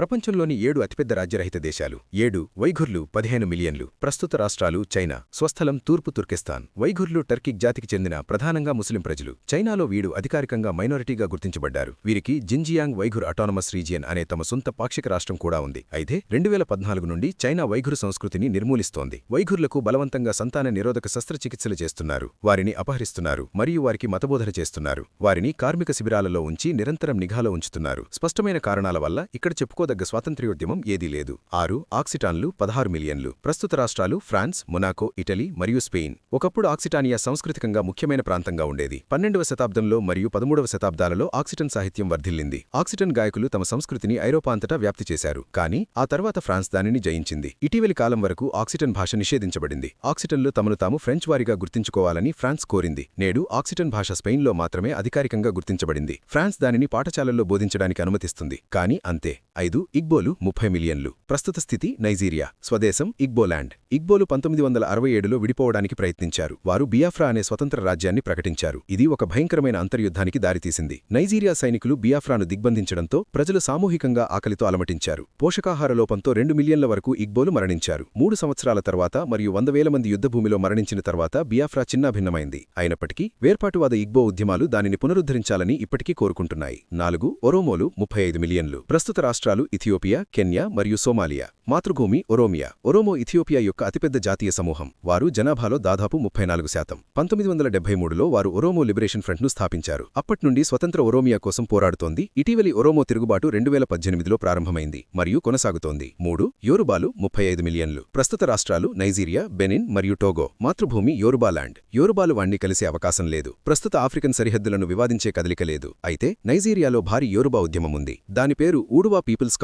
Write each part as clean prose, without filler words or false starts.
ప్రపంచంలోని 7 అతిపెద్ద రాజ్యరహిత దేశాలు 7 వైఘుర్లు 15 మిలియన్లు ప్రస్తుత రాష్ట్రాలు చైనా స్వస్థలం తూర్పు తుర్కెస్తాన్ వైఘుర్లు టర్కిక్ జాతికి చెందిన ప్రధానంగా ముస్లిం ప్రజలు చైనాలో వీడు అధికారికంగా మైనారిటీగా గుర్తించబడ్డారు వీరికి జిన్జియాంగ్ వైఘుర్ అటానమస్ రీజియన్ అనే తమ సొంత పాక్షిక రాష్ట్రం కూడా ఉంది అయితే 2014 నుండి చైనా వైఘుర్ సంస్కృతిని నిర్మూలిస్తోంది వైఘుర్లకు బలవంతంగా సంతాన నిరోధక శస్త్రచికిత్సలు చేస్తున్నారు వారిని అపహరిస్తున్నారు మరియు వారికి మతబోధన చేస్తున్నారు వారిని కార్మిక శిబిరాలలో ఉంచి నిరంతరం నిఘాలో ఉంచుతున్నారు స్పష్టమైన కారణాల వల్ల ఇక్కడ చెప్పుకోదగ్గ స్వాతంత్ర్యోద్యమం ఏదీ లేదు 6 ఆక్సిటాన్లు 16 మిలియన్లు ప్రస్తుత రాష్ట్రాలు ఫ్రాన్స్ మొనాకో ఇటలీ మరియు స్పెయిన్ ఒకప్పుడు ఆక్సిటానియా సాంస్కృతికంగా ముఖ్యమైన ప్రాంతంగా ఉండేది 12వ శతాబ్దంలో మరియు 13వ శతాబ్దాలలో ఆక్సిటన్ సాహిత్యం వర్ధిల్లింది ఆక్సిటన్ గాయకులు తమ సంస్కృతిని ఐరోపా అంతటా వ్యాప్తి చేశారు కానీ ఆ తర్వాత ఫ్రాన్స్ దానిని జయించింది ఇటీవలి కాలం వరకు ఆక్సిటన్ భాష నిషేధించబడింది ఆక్సిటన్లు తమను తాము ఫ్రెంచ్ వారిగా గుర్తించుకోవాలని ఫ్రాన్స్ కోరింది నేడు ఆక్సిటన్ భాష స్పెయిన్లో మాత్రమే అధికారికంగా గుర్తించబడింది ఫ్రాన్స్ దానిని పాఠశాలల్లో బోధించడానికి అనుమతిస్తుంది కానీ అంతే 5 ఇగ్బోలు 30 మిలియన్లు ప్రస్తుత స్థితి నైజీరియా స్వదేశం ఇగ్బోలాండ్ ఇగ్బోలు 1967లో విడిపోవడానికి ప్రయత్నించారు వారు బియాఫ్రా అనే స్వతంత్ర రాజ్యాన్ని ప్రకటించారు ఇది ఒక భయంకరమైన అంతర్యుద్ధానికి దారితీసింది నైజీరియా సైనికులు బియాఫ్రాను దిగ్బంధించడంతో ప్రజలు సామూహికంగా ఆకలితో అలమటించారు పోషకాహార లోపంతో 2 మిలియన్ల వరకు ఇగ్బోలు మరణించారు 3 సంవత్సరాల తర్వాత మరియు 100,000 మంది యుద్ధభూమిలో మరణించిన తర్వాత బియాఫ్రా చిన్నాభిన్నమైంది అయినప్పటికీ వేర్పాటువాద ఇగ్బో ఉద్యమాలు దానిని పునరుద్ధరించాలని ఇప్పటికీ కోరుకుంటున్నాయి 4 ఒరోమోలు 35 మిలియన్లు ప్రస్తుత రాష్ట్రాలు ఇథియోపియా కెన్యా మరియు సోమాలియా మాతృభూమి ఒరోమియా ఒరోమో ఇథియోపియా యొక్క అతిపెద్ద జాతీయ సమూహం వారు జనాభాలో దాదాపు 34% 1973లో వారు ఒరోమో లిబరేషన్ ఫ్రంట్ను స్థాపించారు అప్పట్నుండి స్వతంత్ర ఒరోమియా కోసం పోరాడుతోంది ఇటీవలి ఒరోమో తిరుగుబాటు 2018లో ప్రారంభమైంది మరియు కొనసాగుతోంది 3 యోరుబాలు 35 మిలియన్లు ప్రస్తుత రాష్ట్రాలు నైజీరియా బెనిన్ మరియు టోగో మాతృభూమి యోరుబాలాండ్ యోరుబాలు వాణ్ణి కలిసే అవకాశం లేదు ప్రస్తుత ఆఫ్రికన్ సరిహద్దులను వివాదించే కదలిక లేదు అయితే నైజీరియాలో భారీ యోరుబా ఉద్యమం ఉంది దాని పేరు ఊడువా పీపుల్స్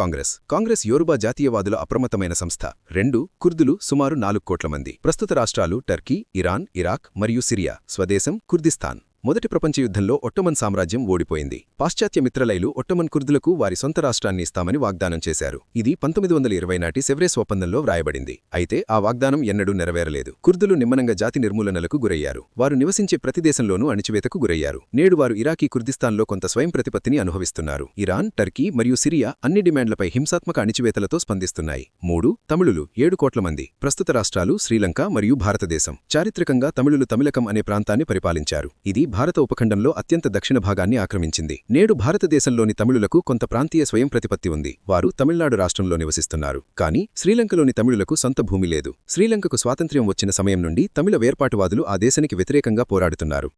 కాంగ్రెస్ యోరుబా జాతీయవాదుల అప్రమత్తమైన సంస్థ 2 కుర్దులు సుమారు 4 కోట్ల మంది ప్రస్తుత రాష్ట్రాలు టర్కీ ఇరాన్ ఇరాక్ మరియు సిరియా స్వదేశం కుర్దిస్తాన్ మొదటి ప్రపంచ యుద్ధంలో ఒట్టమన్ సామ్రాజ్యం ఓడిపోయింది పాశ్చాత్య మిత్రలైలు ఒట్టమన్ కుర్దులకు వారి సొంత రాష్ట్రాన్ని ఇస్తామని వాగ్దానం చేశారు ఇది 1920 నాటి సెవ్రేస్ ఒప్పందంలో వ్రాయబడింది అయితే ఆ వాగ్దానం ఎన్నడూ నెరవేరలేదు కుర్దులు నిమ్మనంగా జాతి నిర్మూలనలకు గురయ్యారు వారు నివసించే ప్రతి దేశంలోనూ అణిచివేతకు గురయ్యారు నేడు వారు ఇరాకీ కుర్దిస్తాన్లో కొంత స్వయం ప్రతిపత్తిని అనుభవిస్తున్నారు ఇరాన్ టర్కీ మరియు సిరియా అన్ని డిమాండ్లపై హింసాత్మక అణిచివేతలతో స్పందిస్తున్నాయి 3 తమిళులు 7 కోట్ల మంది ప్రస్తుత రాష్ట్రాలు శ్రీలంక మరియు భారతదేశం చారిత్రకంగా తమిళులు తమిళకం అనే ప్రాంతాన్ని పరిపాలించారు ఇది భారత ఉపఖండంలో అత్యంత దక్షిణ భాగాన్ని ఆక్రమించింది నేడు భారతదేశంలోని తమిళులకు కొంత ప్రాంతీయ స్వయం ప్రతిపత్తి ఉంది వారు తమిళనాడు రాష్ట్రంలో నివసిస్తున్నారు కానీ శ్రీలంకలోని తమిళులకు సొంత భూమి లేదు శ్రీలంకకు స్వాతంత్ర్యం వచ్చిన సమయం నుండి తమిళ వేర్పాటువాదులు ఆ దేశానికి వ్యతిరేకంగా పోరాడుతున్నారు